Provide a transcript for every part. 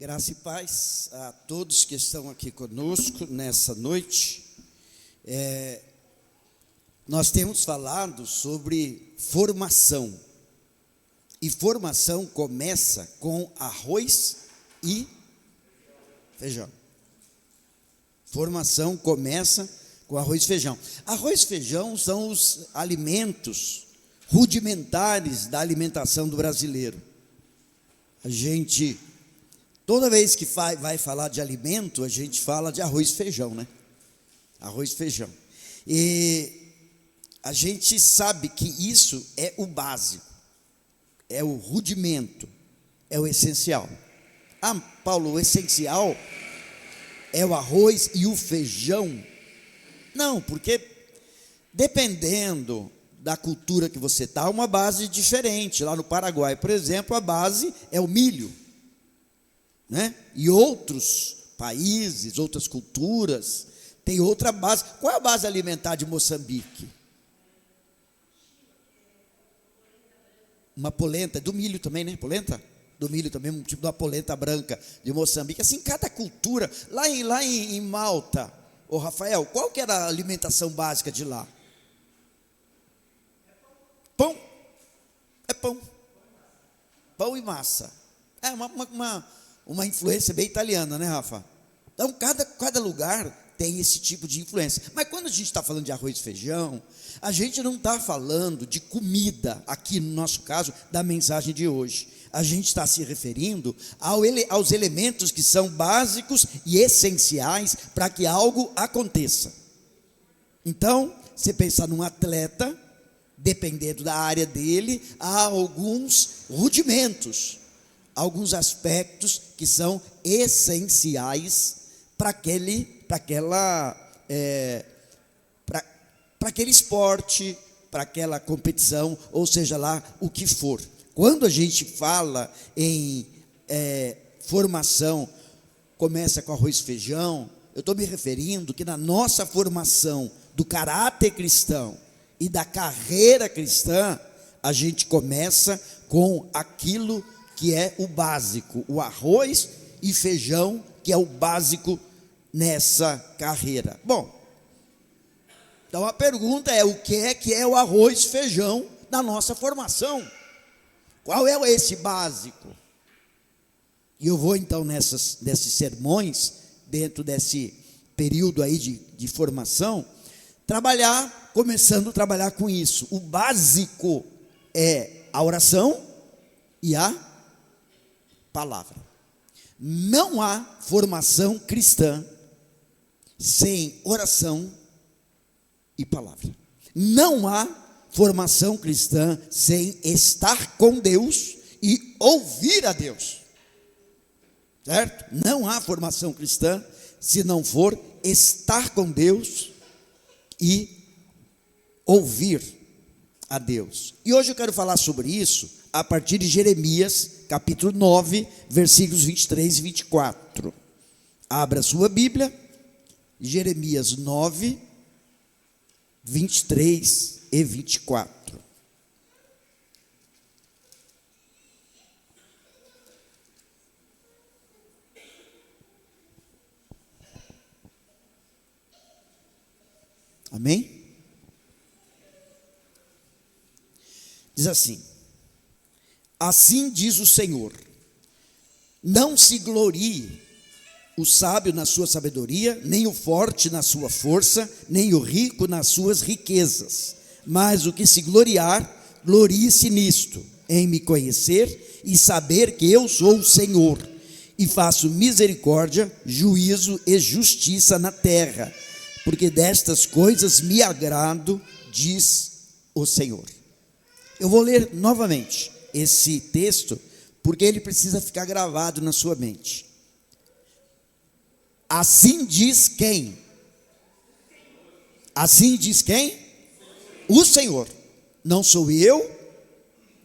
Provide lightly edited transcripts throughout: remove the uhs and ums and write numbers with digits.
Graça e paz a todos que estão aqui conosco nessa noite. Nós temos falado sobre formação. E formação começa com arroz e feijão. Formação começa com arroz e feijão. Arroz e feijão são os alimentos rudimentares da alimentação do brasileiro. A gente, toda vez que vai falar de alimento, a gente fala de arroz e feijão, né? Arroz e feijão. E a gente sabe que isso é o básico, é o rudimento, é o essencial. Ah, Paulo, o essencial é o arroz e o feijão? Não, porque dependendo da cultura que você está, uma base diferente. Lá no Paraguai, por exemplo, a base é o milho, né? E outros países, outras culturas, têm outra base. Qual é a base alimentar de Moçambique? Uma polenta, do milho também, né? Polenta? Do milho também, um tipo de uma polenta branca de Moçambique. Assim, cada cultura. Lá em Malta, ô Rafael, qual que era a alimentação básica de lá? Pão. É pão. Pão e massa. É uma influência bem italiana, né, Rafa? Então, cada lugar tem esse tipo de influência. Mas quando a gente está falando de arroz e feijão, a gente não está falando de comida, aqui no nosso caso, da mensagem de hoje. A gente está se referindo aos elementos que são básicos e essenciais para que algo aconteça. Então, você pensar num atleta, dependendo da área dele, há alguns rudimentos, alguns aspectos que são essenciais para aquele esporte, para aquela competição, ou seja lá o que for. Quando a gente fala em formação, começa com arroz e feijão, eu estou me referindo que na nossa formação do caráter cristão e da carreira cristã, a gente começa com aquilo que é o básico, o arroz e feijão, que é o básico nessa carreira. Bom, então a pergunta é: o que é o arroz e feijão na nossa formação? Qual é esse básico? E eu vou então nesses sermões, dentro desse período aí de formação, começando a trabalhar com isso. O básico é a oração e a palavra. Não há formação cristã sem oração e palavra. Não há formação cristã sem estar com Deus e ouvir a Deus. Certo? Não há formação cristã se não for estar com Deus e ouvir a Deus. E hoje eu quero falar sobre isso a partir de Jeremias, capítulo 9, versículos 23 e 24. Abra a sua Bíblia, Jeremias 9, 23 e 24. Amém? Diz assim: assim diz o Senhor, não se glorie o sábio na sua sabedoria, nem o forte na sua força, nem o rico nas suas riquezas, mas o que se gloriar, glorie-se nisto, em me conhecer e saber que eu sou o Senhor, e faço misericórdia, juízo e justiça na terra, porque destas coisas me agrado, diz o Senhor. Eu vou ler novamente esse texto, porque ele precisa ficar gravado na sua mente. Assim diz quem? Assim diz quem? O Senhor. Não sou eu,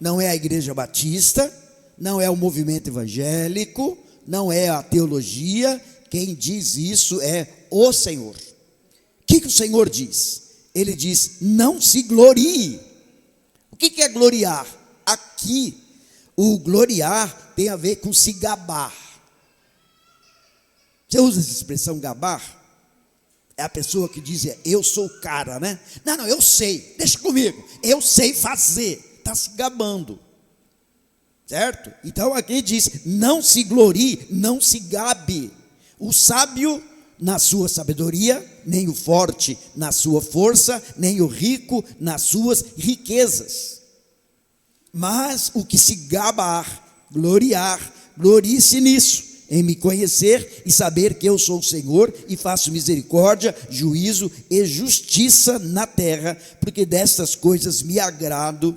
não é a Igreja Batista, não é o movimento evangélico, não é a teologia. Quem diz isso é o Senhor. O que o Senhor diz? Ele diz: não se glorie. O que é gloriar? Aqui, o gloriar tem a ver com se gabar. Você usa essa expressão gabar? É a pessoa que diz, eu sou o cara, né? Não, eu sei, deixa comigo, eu sei fazer. Está se gabando, certo? Então aqui diz, não se glorie, não se gabe. O sábio na sua sabedoria, nem o forte na sua força, nem o rico nas suas riquezas. Mas o que se gabar, gloriar, glorie-se nisso, em me conhecer e saber que eu sou o Senhor e faço misericórdia, juízo e justiça na terra, porque destas coisas me agrado,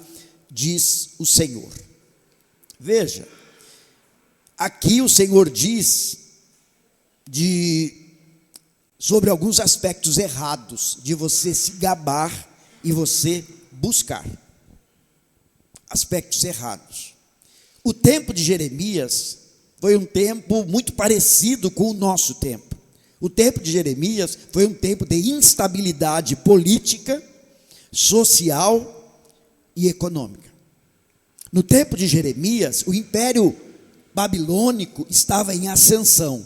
diz o Senhor. Veja, aqui o Senhor diz sobre alguns aspectos errados de você se gabar e você buscar. Aspectos errados. O tempo de Jeremias foi um tempo muito parecido com o nosso tempo. O tempo de Jeremias foi um tempo de instabilidade política, social e econômica. No tempo de Jeremias, o Império Babilônico estava em ascensão.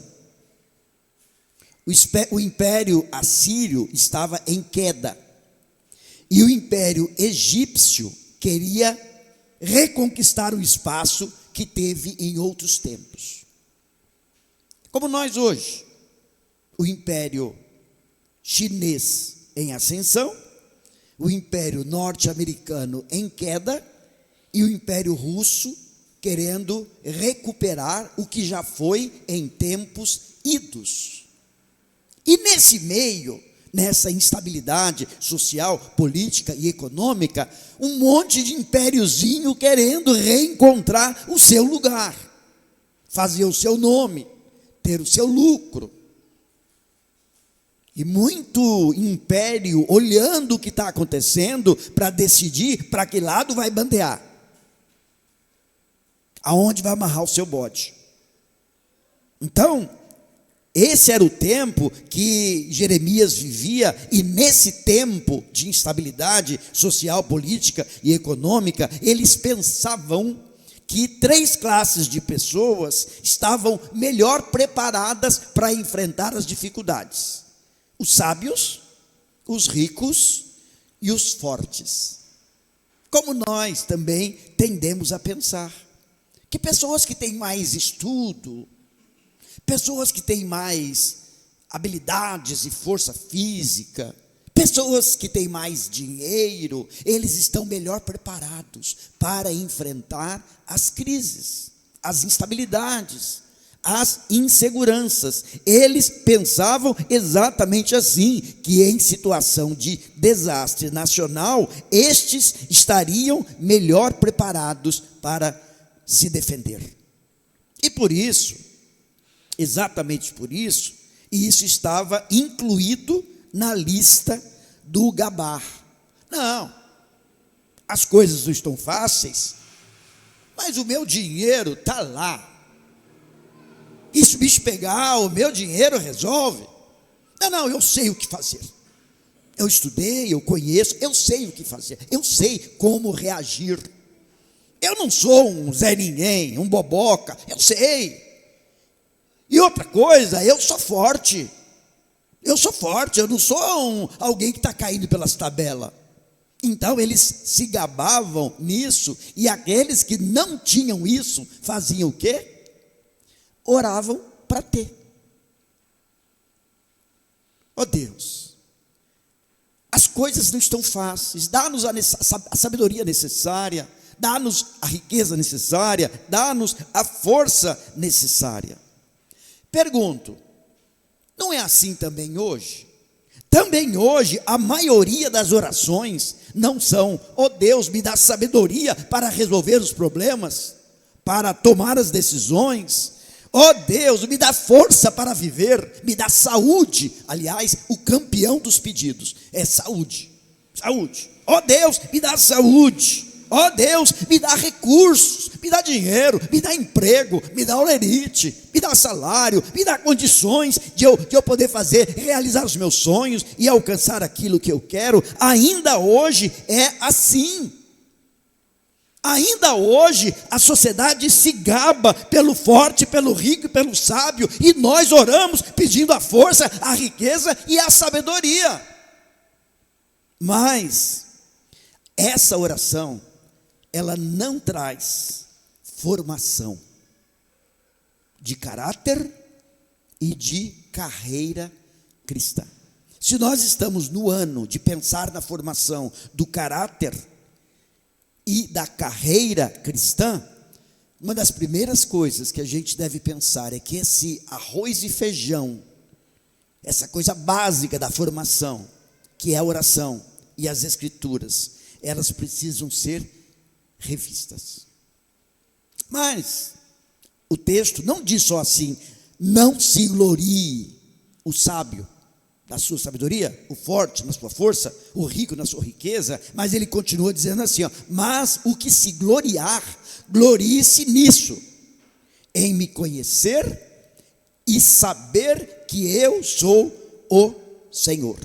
O Império Assírio estava em queda. E o Império Egípcio queria reconquistar o espaço que teve em outros tempos. Como nós hoje, o Império Chinês em ascensão, o Império Norte-Americano em queda e o Império Russo querendo recuperar o que já foi em tempos idos. E nesse meio, nessa instabilidade social, política e econômica, um monte de impériozinho querendo reencontrar o seu lugar, fazer o seu nome, ter o seu lucro. E muito império olhando o que está acontecendo para decidir para que lado vai bandear, aonde vai amarrar o seu bode. Então, esse era o tempo que Jeremias vivia, e nesse tempo de instabilidade social, política e econômica, eles pensavam que 3 classes de pessoas estavam melhor preparadas para enfrentar as dificuldades: os sábios, os ricos e os fortes. Como nós também tendemos a pensar que pessoas que têm mais estudo, pessoas que têm mais habilidades e força física, pessoas que têm mais dinheiro, eles estão melhor preparados para enfrentar as crises, as instabilidades, as inseguranças. Eles pensavam exatamente assim, que em situação de desastre nacional, estes estariam melhor preparados para se defender. E por isso, exatamente por isso, e isso estava incluído na lista do gabar. Não, as coisas não estão fáceis, mas o meu dinheiro está lá. E se o bicho pegar, o meu dinheiro resolve. Não, eu sei o que fazer. Eu estudei, eu conheço, eu sei o que fazer, eu sei como reagir. Eu não sou um Zé Ninguém, um boboca, eu sei. E outra coisa, eu sou forte, eu não sou alguém que está caindo pelas tabelas. Então eles se gabavam nisso, e aqueles que não tinham isso, faziam o quê? Oravam para ter. Ó Deus, as coisas não estão fáceis, dá-nos a sabedoria necessária, dá-nos a riqueza necessária, dá-nos a força necessária. Pergunto, não é assim também hoje? Também hoje a maioria das orações não são: ó Deus, me dá sabedoria para resolver os problemas, para tomar as decisões. Ó Deus, me dá força para viver, me dá saúde. Aliás, o campeão dos pedidos é saúde. Saúde. Ó Deus, me dá saúde. Ó Deus, me dá recursos, me dá dinheiro, me dá emprego, me dá olerite, me dá salário, me dá condições de eu poder realizar os meus sonhos e alcançar aquilo que eu quero. Ainda hoje é assim. Ainda hoje, a sociedade se gaba pelo forte, pelo rico e pelo sábio, e nós oramos pedindo a força, a riqueza e a sabedoria. Mas essa oração, ela não traz formação de caráter e de carreira cristã. Se nós estamos no ano de pensar na formação do caráter e da carreira cristã, uma das primeiras coisas que a gente deve pensar é que esse arroz e feijão, essa coisa básica da formação, que é a oração e as escrituras, elas precisam ser revistas. Mas o texto não diz só assim: não se glorie o sábio na sua sabedoria, o forte na sua força, o rico na sua riqueza, mas ele continua dizendo assim, ó, mas o que se gloriar, glorie-se nisso, em me conhecer e saber que eu sou o Senhor.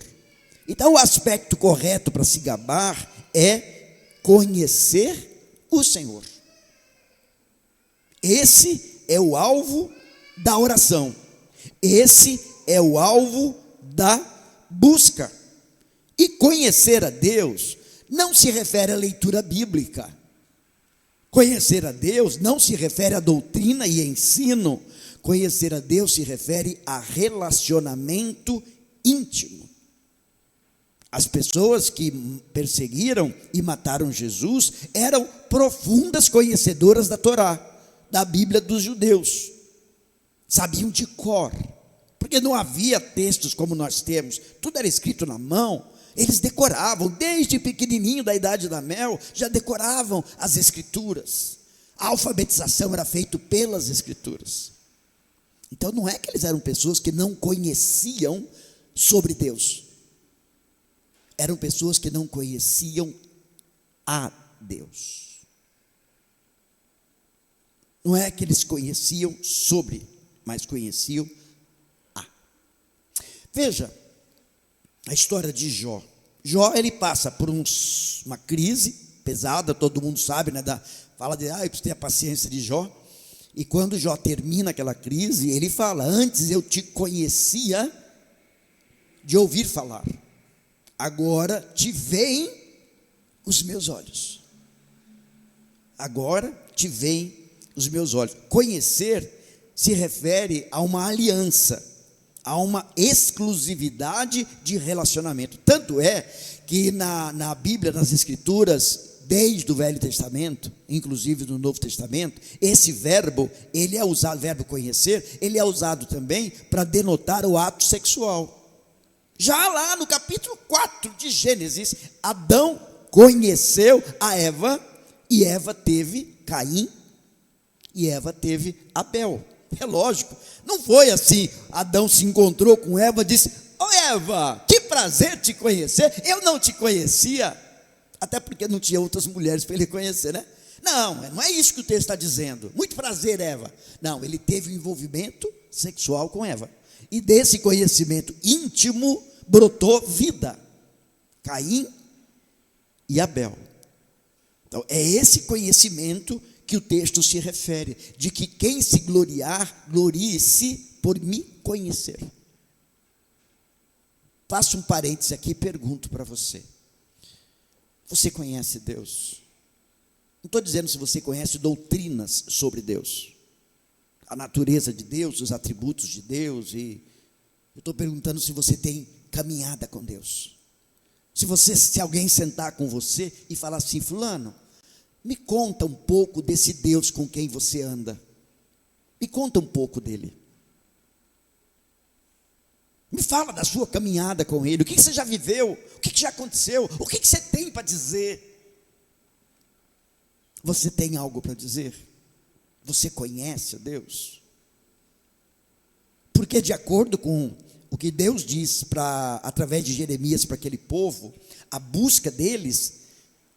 Então o aspecto correto para se gabar é conhecer o Senhor. Esse é o alvo da oração, esse é o alvo da busca. E conhecer a Deus não se refere à leitura bíblica. Conhecer a Deus não se refere à doutrina e ensino. Conhecer a Deus se refere a relacionamento íntimo. As pessoas que perseguiram e mataram Jesus eram profundas conhecedoras da Torá, da Bíblia dos judeus. Sabiam de cor, porque não havia textos como nós temos, tudo era escrito na mão. Eles decoravam, desde pequenininho, da idade da mel, já decoravam as escrituras. A alfabetização era feita pelas escrituras. Então não é que eles eram pessoas que não conheciam sobre Deus. Eram pessoas que não conheciam a Deus. Não é que eles conheciam sobre, mas conheciam a. Veja a história de Jó. Jó, ele passa por uma crise pesada, todo mundo sabe, né? Fala de, eu preciso ter a paciência de Jó. E quando Jó termina aquela crise, ele fala, antes eu te conhecia de ouvir falar, agora te veem os meus olhos. Agora te veem os meus olhos. Conhecer se refere a uma aliança, a uma exclusividade de relacionamento. Tanto é que na Bíblia, nas Escrituras, desde o Velho Testamento, inclusive no Novo Testamento, esse verbo, ele é usado, verbo conhecer, ele é usado também para denotar o ato sexual. Já lá no capítulo 4 de Gênesis, Adão conheceu a Eva, e Eva teve Caim, e Eva teve Abel. É lógico, não foi assim, Adão se encontrou com Eva e disse, Eva, que prazer te conhecer, eu não te conhecia, até porque não tinha outras mulheres para ele conhecer, né? Não é isso que o texto está dizendo, muito prazer, Eva. Não, ele teve um envolvimento sexual com Eva, e desse conhecimento íntimo brotou vida, Caim e Abel. Então é esse conhecimento que o texto se refere, de que quem se gloriar, glorie-se por me conhecer. Faço um parêntese aqui e pergunto para você, você conhece Deus? Não estou dizendo se você conhece doutrinas sobre Deus, a natureza de Deus, os atributos de Deus, e eu estou perguntando se você tem caminhada com Deus. Se alguém sentar com você e falar assim, fulano, me conta um pouco desse Deus com quem você anda. Me conta um pouco dele. Me fala da sua caminhada com ele. O que você já viveu? O que já aconteceu? O que você tem para dizer? Você tem algo para dizer? Você conhece a Deus? Porque de acordo com o que Deus diz através de Jeremias para aquele povo, a busca deles,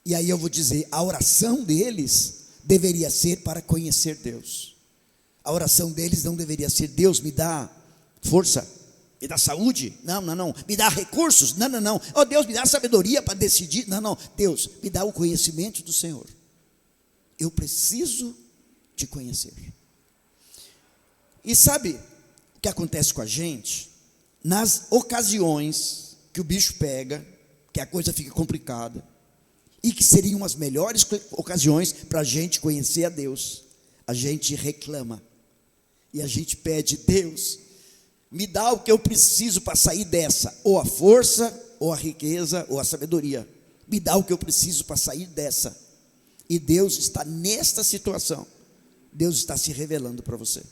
e aí eu vou dizer, a oração deles deveria ser para conhecer Deus. A oração deles não deveria ser, Deus me dá força, me dá saúde, não, me dá recursos, não, Deus me dá sabedoria para decidir, não, Deus me dá o conhecimento do Senhor. Eu preciso te conhecer. E sabe o que acontece com a gente? Nas ocasiões que o bicho pega, que a coisa fica complicada, e que seriam as melhores ocasiões para a gente conhecer a Deus, a gente reclama. E a gente pede: Deus, me dá o que eu preciso para sair dessa, ou a força, ou a riqueza, ou a sabedoria. Me dá o que eu preciso para sair dessa. E Deus está nesta situação. Deus está se revelando para você.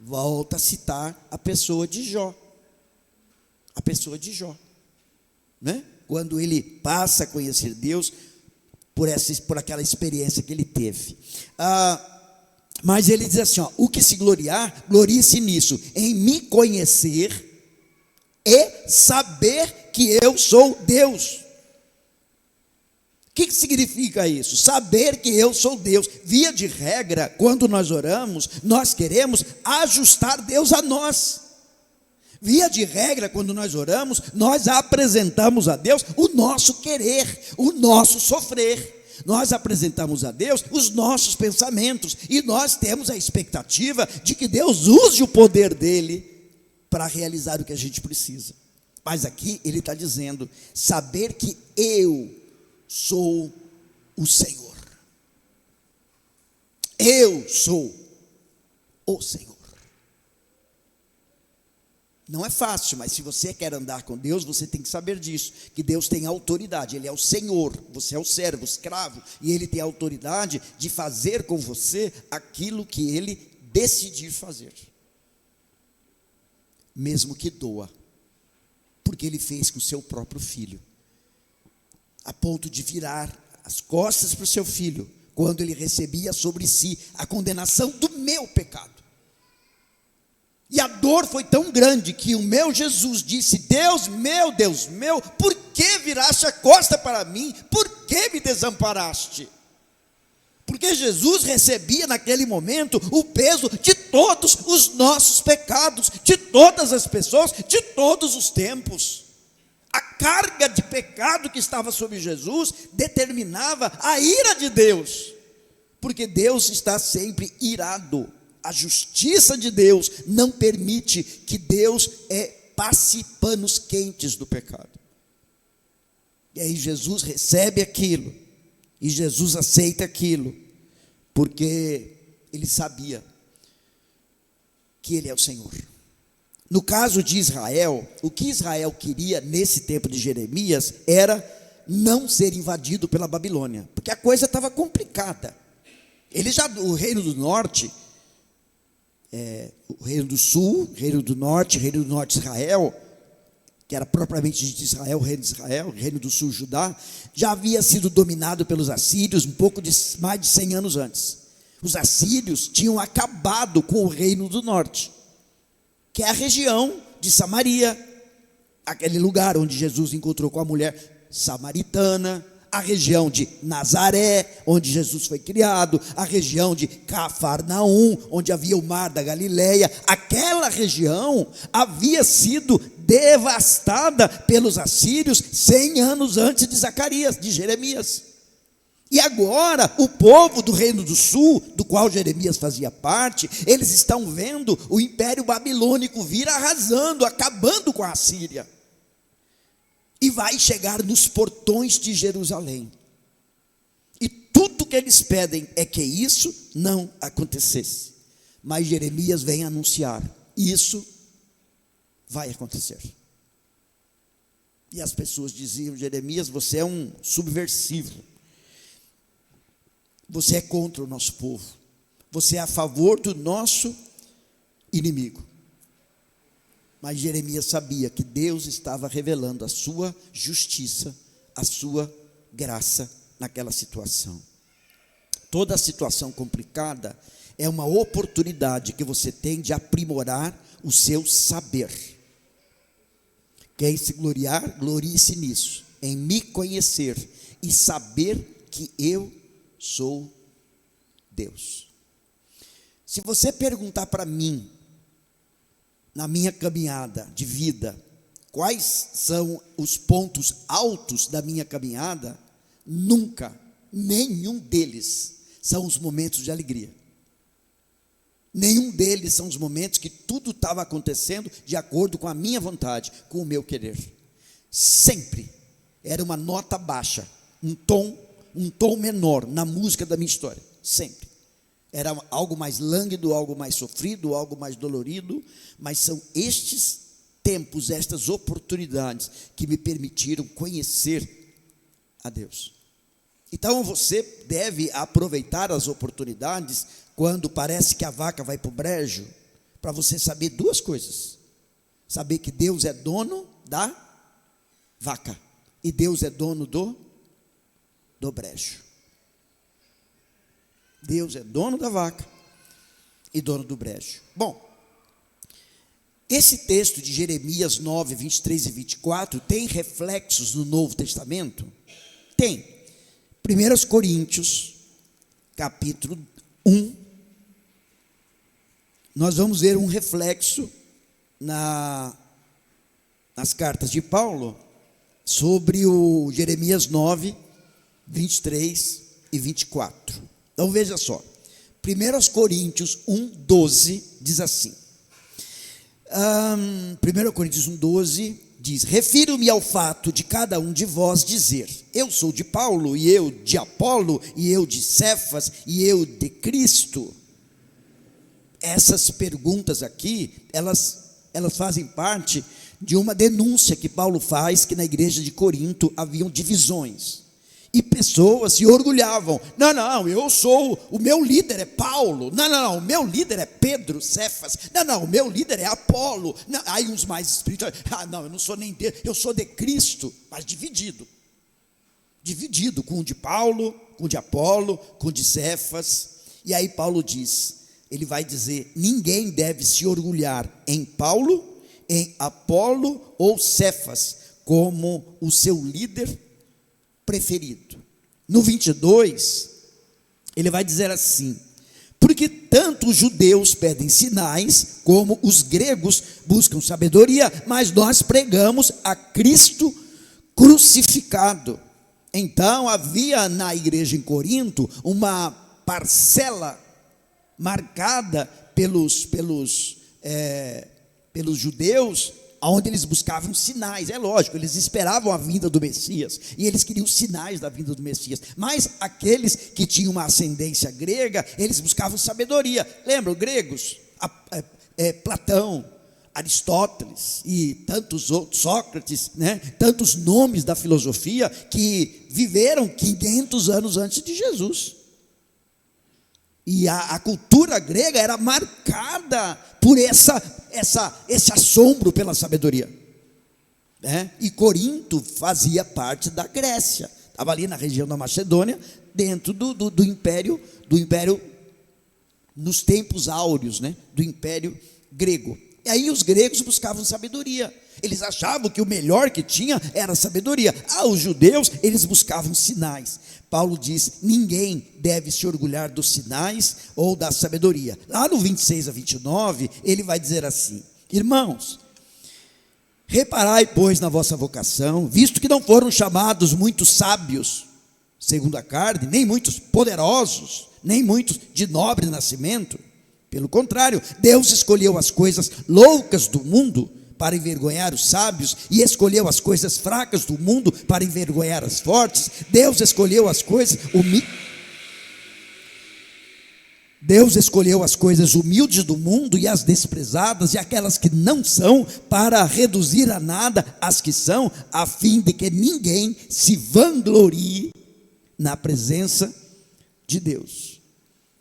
Volta a citar a pessoa de Jó. A pessoa de Jó, né? Quando ele passa a conhecer Deus por aquela experiência que ele teve. Mas ele diz assim, ó: o que se gloriar, glorie-se nisso, em me conhecer e saber que eu sou Deus. O que significa isso? Saber que eu sou Deus. Via de regra, quando nós oramos, nós queremos ajustar Deus a nós. Via de regra, quando nós oramos, nós apresentamos a Deus o nosso querer, o nosso sofrer. Nós apresentamos a Deus os nossos pensamentos, e nós temos a expectativa de que Deus use o poder dele para realizar o que a gente precisa. Mas aqui ele está dizendo: saber que eu sou o Senhor. Eu sou o Senhor. Não é fácil, mas se você quer andar com Deus, você tem que saber disso, que Deus tem autoridade, Ele é o Senhor, você é o servo, o escravo, e Ele tem autoridade de fazer com você aquilo que Ele decidir fazer, mesmo que doa, porque Ele fez com o seu próprio filho, a ponto de virar as costas para o seu filho, quando Ele recebia sobre si a condenação do meu pecado. E a dor foi tão grande que o meu Jesus disse: Deus meu, por que viraste a costa para mim? Por que me desamparaste? Porque Jesus recebia naquele momento o peso de todos os nossos pecados, de todas as pessoas, de todos os tempos. A carga de pecado que estava sobre Jesus determinava a ira de Deus, porque Deus está sempre irado. A justiça de Deus não permite que Deus passe panos quentes do pecado. E aí Jesus recebe aquilo, e Jesus aceita aquilo, porque ele sabia que ele é o Senhor. No caso de Israel, o que Israel queria nesse tempo de Jeremias era não ser invadido pela Babilônia, porque a coisa estava complicada. O reino do norte, o reino do sul, reino do norte Israel, que era propriamente de Israel, o reino do sul Judá, já havia sido dominado pelos assírios mais de 100 anos antes. Os assírios tinham acabado com o reino do norte, que é a região de Samaria, aquele lugar onde Jesus encontrou com a mulher samaritana, a região de Nazaré, onde Jesus foi criado, a região de Cafarnaum, onde havia o mar da Galileia. Aquela região havia sido devastada pelos assírios 100 anos antes de Jeremias. E agora, o povo do reino do sul, do qual Jeremias fazia parte, eles estão vendo o império babilônico vir arrasando, acabando com a Síria. E vai chegar nos portões de Jerusalém. E tudo que eles pedem é que isso não acontecesse. Mas Jeremias vem anunciar: isso vai acontecer. E as pessoas diziam: Jeremias, você é um subversivo. Você é contra o nosso povo. Você é a favor do nosso inimigo. Mas Jeremias sabia que Deus estava revelando a sua justiça, a sua graça naquela situação. Toda situação complicada é uma oportunidade que você tem de aprimorar o seu saber. Quer se gloriar? Glorie-se nisso, em me conhecer e saber que eu sou Deus. Se você perguntar para mim, na minha caminhada de vida, quais são os pontos altos da minha caminhada, nunca, nenhum deles são os momentos de alegria. Nenhum deles são os momentos que tudo estava acontecendo de acordo com a minha vontade, com o meu querer. Sempre era uma nota baixa, um tom menor na música da minha história, sempre. Era algo mais lânguido, algo mais sofrido, algo mais dolorido, mas são estes tempos, estas oportunidades que me permitiram conhecer a Deus. Então você deve aproveitar as oportunidades quando parece que a vaca vai para o brejo, para você saber duas coisas: saber que Deus é dono da vaca e Deus é dono do brejo. Deus é dono da vaca e dono do brejo. Bom, esse texto de Jeremias 9, 23 e 24 tem reflexos no Novo Testamento? Tem. 1 Coríntios, capítulo 1, nós vamos ver um reflexo nas cartas de Paulo sobre o Jeremias 9, 23 e 24. Então veja só, 1 Coríntios 1, 12 diz assim, 1 Coríntios 1, 12 diz: refiro-me ao fato de cada um de vós dizer, eu sou de Paulo, e eu de Apolo, e eu de Cefas, e eu de Cristo. Essas perguntas aqui, elas fazem parte de uma denúncia que Paulo faz, que na igreja de Corinto haviam divisões, e pessoas se orgulhavam. Não, eu sou, o meu líder é Paulo. Não, o meu líder é Pedro, Cefas. Não, o meu líder é Apolo. Não, aí uns mais espirituais, não, eu não sou nem dele, eu sou de Cristo, mas dividido, com o de Paulo, com o de Apolo, com o de Cefas. E aí Paulo diz, ele vai dizer, ninguém deve se orgulhar em Paulo, em Apolo ou Cefas, como o seu líder preferido. No 22, ele vai dizer assim, porque tanto os judeus pedem sinais, como os gregos buscam sabedoria, mas nós pregamos a Cristo crucificado. Então havia na igreja em Corinto uma parcela marcada pelos judeus, onde eles buscavam sinais. É lógico, eles esperavam a vinda do Messias, e eles queriam sinais da vinda do Messias, mas aqueles que tinham uma ascendência grega, eles buscavam sabedoria. Lembram, gregos? Platão, Aristóteles e tantos outros, Sócrates, né? Tantos nomes da filosofia que viveram 500 anos antes de Jesus. E a cultura grega era marcada por esse assombro pela sabedoria, né? E Corinto fazia parte da Grécia, estava ali na região da Macedônia, dentro do império, nos tempos áureos, né? Do império grego. E aí os gregos buscavam sabedoria, eles achavam que o melhor que tinha era a sabedoria. Os judeus, eles buscavam sinais. Paulo diz, ninguém deve se orgulhar dos sinais ou da sabedoria. Lá no 26 a 29, ele vai dizer assim, irmãos, reparai, pois, na vossa vocação, visto que não foram chamados muitos sábios, segundo a carne, nem muitos poderosos, nem muitos de nobre nascimento. Pelo contrário, Deus escolheu as coisas loucas do mundo para envergonhar os sábios, e escolheu as coisas fracas do mundo para envergonhar as fortes. Deus escolheu as coisas humildes do mundo e as desprezadas e aquelas que não são, para reduzir a nada as que são, a fim de que ninguém se vanglorie na presença de Deus.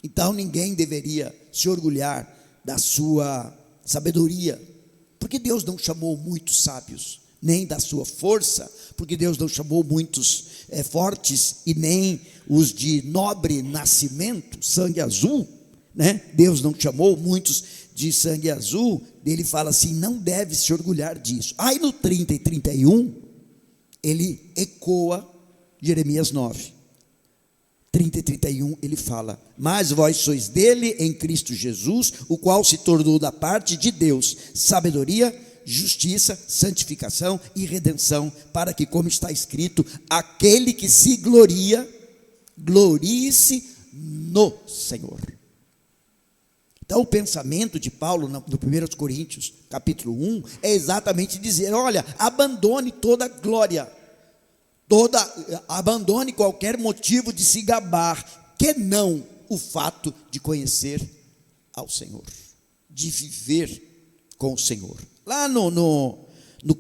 Então ninguém deveria se orgulhar da sua sabedoria, porque Deus não chamou muitos sábios, nem da sua força, porque Deus não chamou muitos fortes, e nem os de nobre nascimento, sangue azul, né? Deus não chamou muitos de sangue azul. Ele fala assim, não deve se orgulhar disso. Aí no 30 e 31, ele ecoa Jeremias 9. 30 e 31, ele fala, mas vós sois dele em Cristo Jesus, o qual se tornou da parte de Deus sabedoria, justiça, santificação e redenção, para que, como está escrito, aquele que se gloria, glorie-se no Senhor. Então, o pensamento de Paulo no 1 Coríntios, capítulo 1, é exatamente dizer: olha, abandone toda glória, abandone qualquer motivo de se gabar, que não o fato de conhecer ao Senhor, de viver com o Senhor. Lá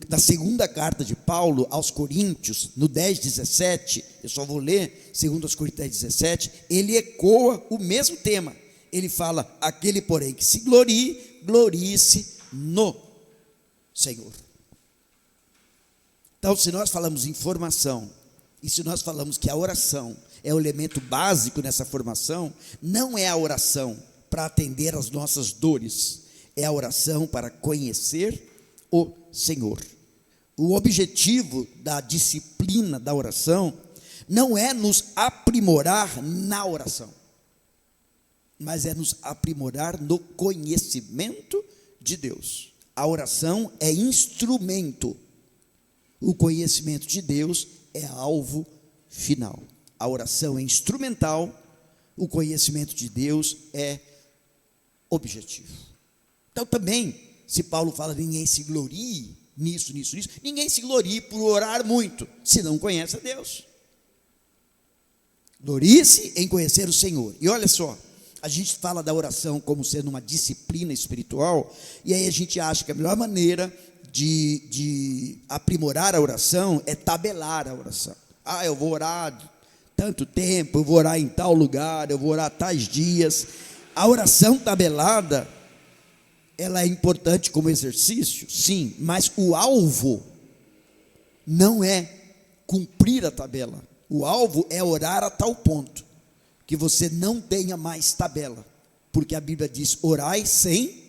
na segunda carta de Paulo aos Coríntios, no 10:17, eu só vou ler 2 Coríntios 10:17, ele ecoa o mesmo tema. Ele fala: aquele, porém, que se glorie, glorie-se no Senhor. Então, se nós falamos em formação, e se nós falamos que a oração é o elemento básico nessa formação, não é a oração para atender às nossas dores, é a oração para conhecer o Senhor. O objetivo da disciplina da oração não é nos aprimorar na oração, mas é nos aprimorar no conhecimento de Deus. A oração é instrumento, o conhecimento de Deus é alvo final. A oração é instrumental, o conhecimento de Deus é objetivo. Então também, se Paulo fala ninguém se glorie nisso, ninguém se glorie por orar muito, se não conhece a Deus. Glorie-se em conhecer o Senhor. E olha só, a gente fala da oração como sendo uma disciplina espiritual, e aí a gente acha que a melhor maneira de aprimorar a oração é tabelar a oração. Eu vou orar tanto tempo, eu vou orar em tal lugar, eu vou orar tais dias. A oração tabelada, ela é importante como exercício, sim, mas o alvo não é cumprir a tabela. O alvo é orar a tal ponto que você não tenha mais tabela, porque a Bíblia diz: orai sem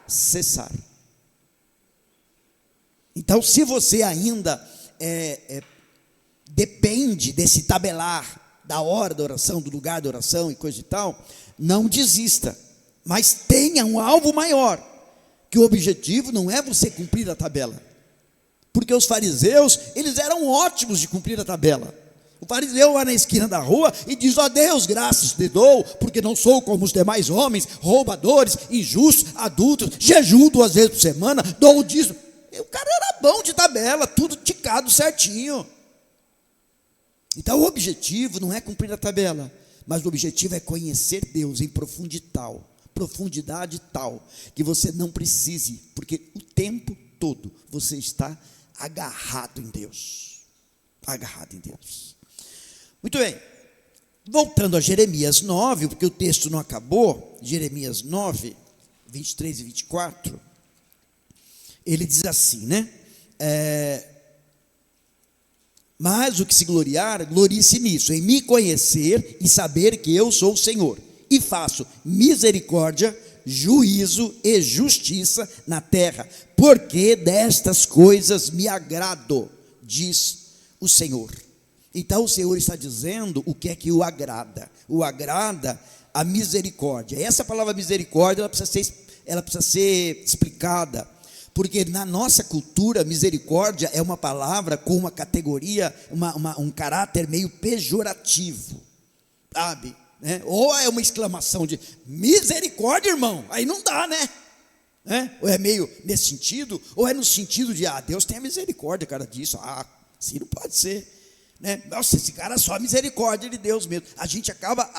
cessar. Então, se você ainda depende desse tabelar, da hora da oração, do lugar da oração e coisa e tal, não desista, mas tenha um alvo maior, que o objetivo não é você cumprir a tabela, porque os fariseus, eles eram ótimos de cumprir a tabela. O fariseu vai na esquina da rua e diz: ó Deus, graças te dou, porque não sou como os demais homens, roubadores, injustos, adultos, jejuo 2 vezes por semana, dou o dízimo. O cara era bom de tabela, tudo ticado certinho. Então o objetivo não é cumprir a tabela, mas o objetivo é conhecer Deus em profundidade tal, que você não precise, porque o tempo todo você está agarrado em Deus. Agarrado em Deus. Muito bem, voltando a Jeremias 9, porque o texto não acabou, Jeremias 9, 23 e 24, ele diz assim, né? Mas o que se gloriar, glorie-se nisso, em me conhecer e saber que eu sou o Senhor, e faço misericórdia, juízo e justiça na terra, porque destas coisas me agrado, diz o Senhor. Então o Senhor está dizendo o que é que o agrada. O agrada a misericórdia. Essa palavra misericórdia, ela precisa ser explicada, porque na nossa cultura, misericórdia é uma palavra com uma categoria, um caráter meio pejorativo, sabe? Ou é uma exclamação de misericórdia, irmão, aí não dá, né? Ou é meio nesse sentido, ou é no sentido de Deus tenha misericórdia, cara, disso, assim não pode ser. Nossa, esse cara é só a misericórdia de Deus mesmo. A gente acaba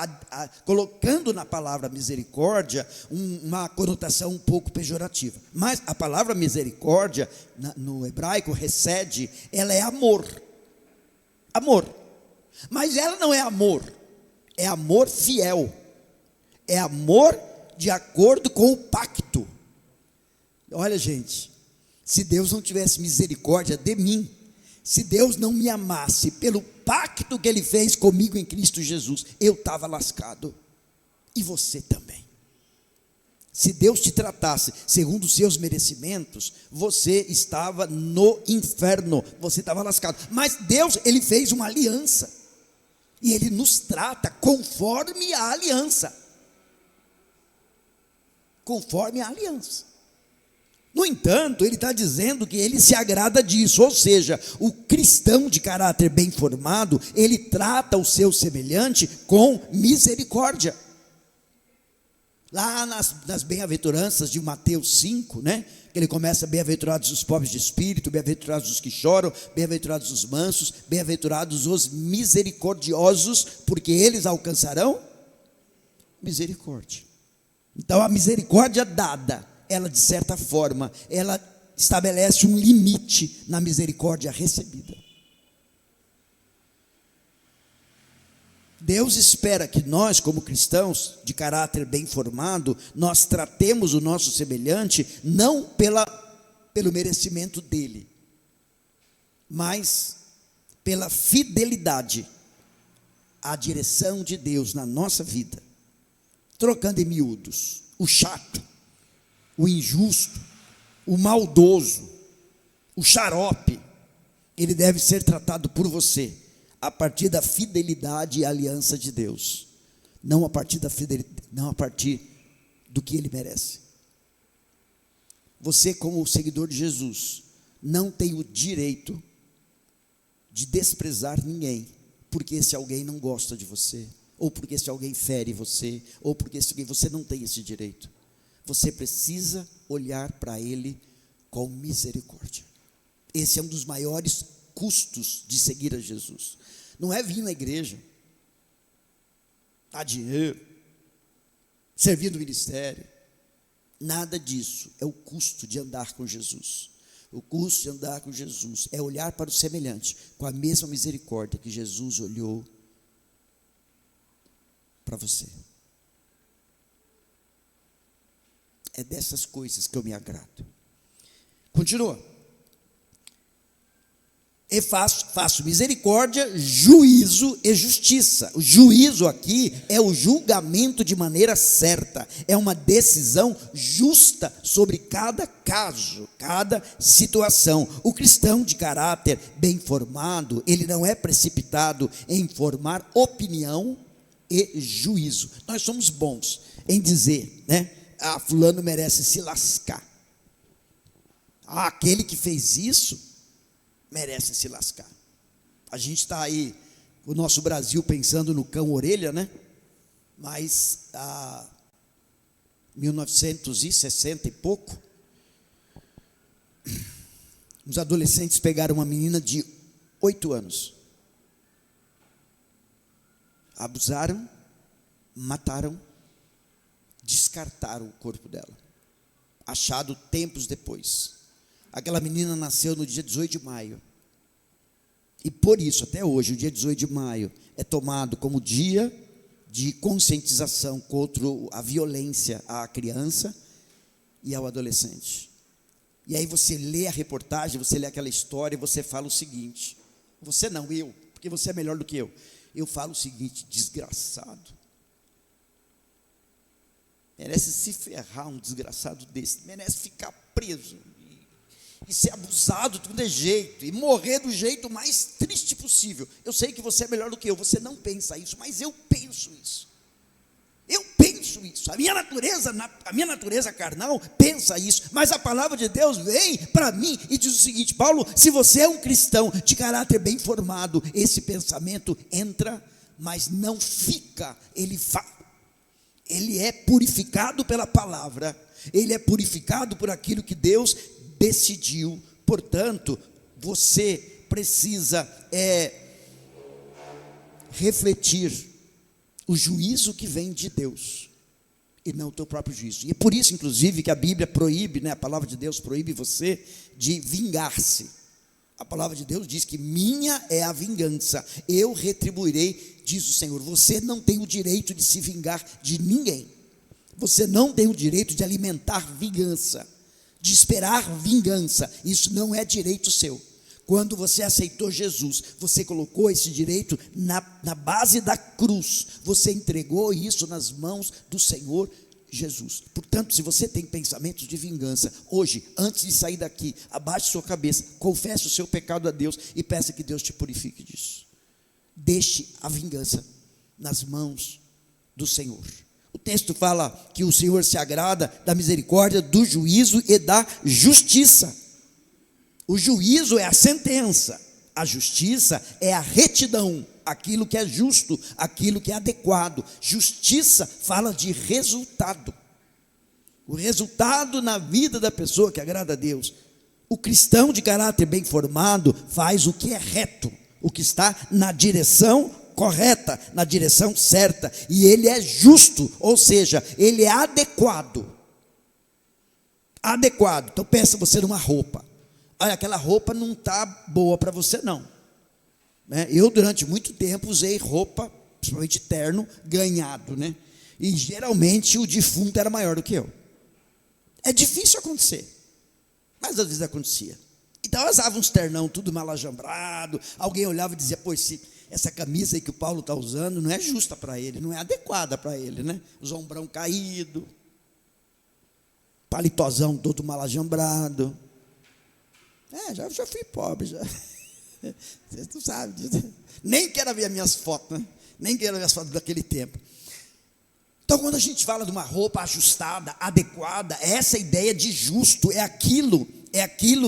colocando na palavra misericórdia uma conotação um pouco pejorativa. Mas a palavra misericórdia, no hebraico, hesed, ela é amor. Amor. Mas ela não é amor. É amor fiel. É amor de acordo com o pacto. Olha, gente, se Deus não tivesse misericórdia de mim, se Deus não me amasse pelo pacto que Ele fez comigo em Cristo Jesus, eu estava lascado, e você também. Se Deus te tratasse segundo os seus merecimentos, você estava no inferno, você estava lascado. Mas Deus, Ele fez uma aliança, e Ele nos trata conforme a aliança. Conforme a aliança. No entanto, ele está dizendo que ele se agrada disso, ou seja, o cristão de caráter bem formado, ele trata o seu semelhante com misericórdia. Lá nas bem-aventuranças de Mateus 5, né? Que ele começa: bem-aventurados os pobres de espírito, bem-aventurados os que choram, bem-aventurados os mansos, bem-aventurados os misericordiosos, porque eles alcançarão misericórdia. Então a misericórdia dada, ela de certa forma, ela estabelece um limite na misericórdia recebida. Deus espera que nós, como cristãos de caráter bem formado, nós tratemos o nosso semelhante não pelo merecimento dele, mas pela fidelidade à direção de Deus na nossa vida. Trocando em miúdos, o chato, o injusto, o maldoso, o xarope, ele deve ser tratado por você a partir da fidelidade e aliança de Deus, não a partir da fidelidade, não a partir do que ele merece. Você, como seguidor de Jesus, não tem o direito de desprezar ninguém, porque esse alguém não gosta de você, ou porque esse alguém fere você, ou porque esse alguém, você não tem esse direito. Você precisa olhar para ele com misericórdia. Esse é um dos maiores custos de seguir a Jesus. Não é vir na igreja, dar dinheiro, servir no ministério. Nada disso é o custo de andar com Jesus. O custo de andar com Jesus é olhar para o semelhante com a mesma misericórdia que Jesus olhou para você. É dessas coisas que eu me agrado. Continua. E faço misericórdia, juízo e justiça. O juízo aqui é o julgamento de maneira certa, é uma decisão justa sobre cada caso, cada situação. O cristão de caráter bem formado, ele não é precipitado em formar opinião e juízo. Nós somos bons em dizer, né? Ah, fulano merece se lascar. Ah, aquele que fez isso merece se lascar. A gente está aí, o nosso Brasil, pensando no cão orelha, né? Mas, 1960 e pouco, os adolescentes pegaram uma menina de 8 anos. Abusaram, mataram, descartaram o corpo dela. Achado tempos depois. Aquela menina nasceu no dia 18 de maio. E por isso, até hoje, o dia 18 de maio é tomado como dia de conscientização contra a violência à criança e ao adolescente. E aí você lê a reportagem, você lê aquela história e você fala o seguinte: você não, eu, porque você é melhor do que eu. Eu falo o seguinte: desgraçado. Merece se ferrar um desgraçado desse, merece ficar preso e ser abusado de todo jeito, e morrer do jeito mais triste possível. Eu sei que você é melhor do que eu, você não pensa isso, mas eu penso isso. Eu penso isso. A minha natureza carnal pensa isso, mas a palavra de Deus vem para mim e diz o seguinte: Paulo, se você é um cristão de caráter bem formado, esse pensamento entra, mas não fica, ele é purificado pela palavra, ele é purificado por aquilo que Deus decidiu. Portanto, você precisa refletir o juízo que vem de Deus e não o teu próprio juízo. E é por isso, inclusive, que a Bíblia proíbe, né, a palavra de Deus proíbe você de vingar-se. A palavra de Deus diz que minha é a vingança, eu retribuirei, diz o Senhor. Você não tem o direito de se vingar de ninguém. Você não tem o direito de alimentar vingança, de esperar vingança. Isso não é direito seu. Quando você aceitou Jesus, você colocou esse direito na base da cruz. Você entregou isso nas mãos do Senhor Jesus. Portanto, se você tem pensamentos de vingança, hoje, antes de sair daqui, abaixe sua cabeça, confesse o seu pecado a Deus e peça que Deus te purifique disso. Deixe a vingança nas mãos do Senhor. O texto fala que o Senhor se agrada da misericórdia, do juízo e da justiça. O juízo é a sentença, a justiça é a retidão, aquilo que é justo, aquilo que é adequado. Justiça fala de resultado. O resultado na vida da pessoa que agrada a Deus. O cristão de caráter bem formado faz o que é reto, o que está na direção correta, na direção certa, e ele é justo, ou seja, ele é adequado. Adequado. Então pensa você numa roupa. Olha, aquela roupa não está boa para você não. Eu durante muito tempo usei roupa, principalmente terno, ganhado, né? E geralmente o defunto era maior do que eu. É difícil acontecer, mas às vezes acontecia. Então eu usava uns ternão tudo malajambrado, alguém olhava e dizia, pô, essa camisa aí que o Paulo está usando não é justa para ele, não é adequada para ele, né? Os ombrão caído, palitozão todo malajambrado. Já fui pobre, já. Vocês não sabem disso. Nem quero ver as minhas fotos, né? Nem quero ver as fotos daquele tempo. Então, quando a gente fala de uma roupa ajustada, adequada, essa ideia de justo é aquilo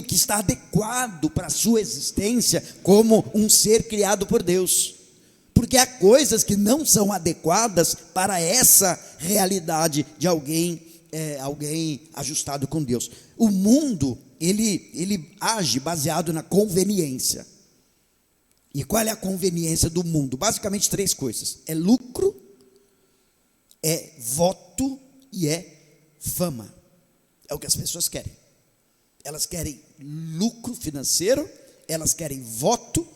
que está adequado para a sua existência como um ser criado por Deus. Porque há coisas que não são adequadas para essa realidade de alguém ajustado com Deus. O mundo, ele age baseado na conveniência. E qual é a conveniência do mundo? Basicamente 3 coisas: é lucro, é voto e é fama. É o que as pessoas querem. Elas querem lucro financeiro, elas querem voto,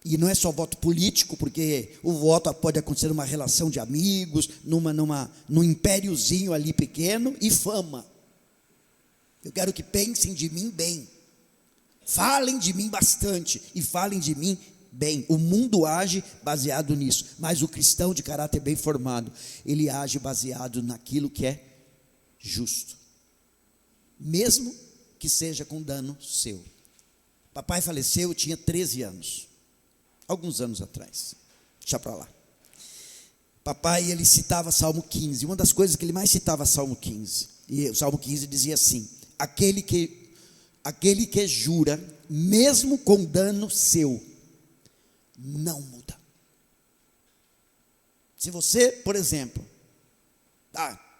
e não é só voto político, porque o voto pode acontecer numa relação de amigos, num impériozinho ali pequeno, e fama. Eu quero que pensem de mim bem, falem de mim bastante, e falem de mim bem. O mundo age baseado nisso, mas o cristão de caráter bem formado, ele age baseado naquilo que é justo, mesmo que seja com dano seu. Papai faleceu, eu tinha 13 anos, alguns anos atrás, deixa para lá. Papai, ele citava Salmo 15, uma das coisas que ele mais citava Salmo 15, e o Salmo 15 dizia assim: aquele que jura, mesmo com dano seu, não muda. Se você, por exemplo,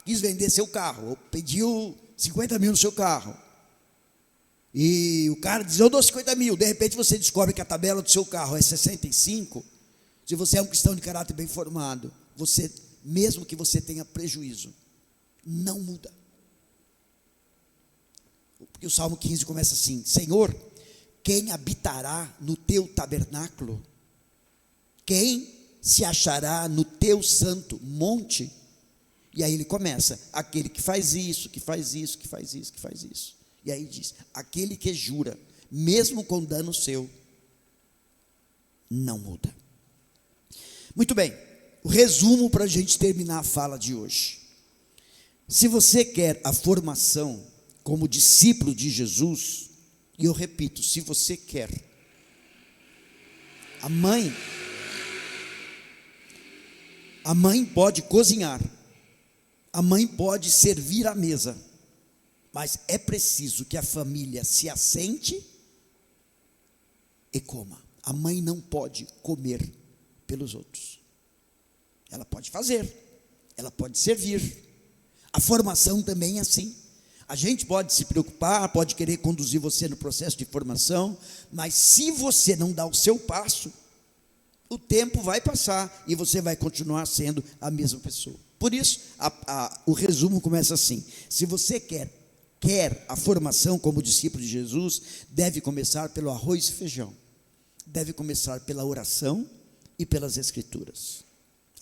quis vender seu carro, ou pediu 50 mil no seu carro, e o cara diz, eu dou 50 mil, de repente você descobre que a tabela do seu carro é 65, se você é um cristão de caráter bem formado, você, mesmo que você tenha prejuízo, não muda. Porque o Salmo 15 começa assim: Senhor, quem habitará no teu tabernáculo? Quem se achará no teu santo monte? E aí ele começa: aquele que faz isso, que faz isso, que faz isso, que faz isso. E aí diz: aquele que jura, mesmo com dano seu, não muda. Muito bem, o resumo para a gente terminar a fala de hoje. Se você quer a formação como discípulo de Jesus, e eu repito, se você quer, a mãe pode cozinhar, a mãe pode servir a mesa, mas é preciso que a família se assente e coma. A mãe não pode comer pelos outros. Ela pode fazer, ela pode servir. A formação também é assim. A gente pode se preocupar, pode querer conduzir você no processo de formação, mas se você não dá o seu passo, o tempo vai passar e você vai continuar sendo a mesma pessoa. Por isso, o resumo começa assim: se você quer a formação como discípulo de Jesus, deve começar pelo arroz e feijão, deve começar pela oração e pelas escrituras.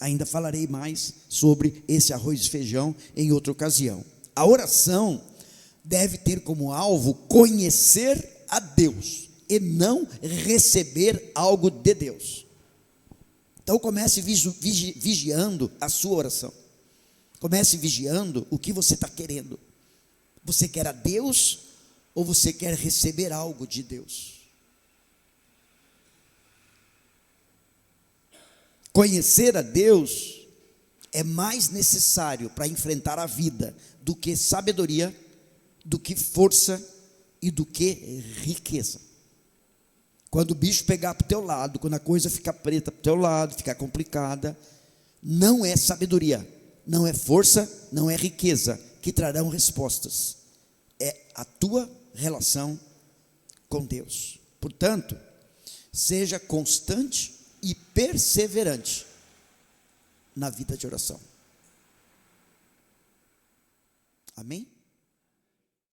Ainda falarei mais sobre esse arroz e feijão em outra ocasião. A oração deve ter como alvo conhecer a Deus e não receber algo de Deus. Então comece vigiando a sua oração. Comece vigiando o que você está querendo. Você quer a Deus ou você quer receber algo de Deus? Conhecer a Deus é mais necessário para enfrentar a vida do que sabedoria, do que força e do que riqueza. Quando o bicho pegar para o teu lado, quando a coisa ficar preta para o teu lado, ficar complicada, não é sabedoria, não é força, não é riqueza que trarão respostas. É a tua relação com Deus. Portanto, seja constante e perseverante na vida de oração. Amém?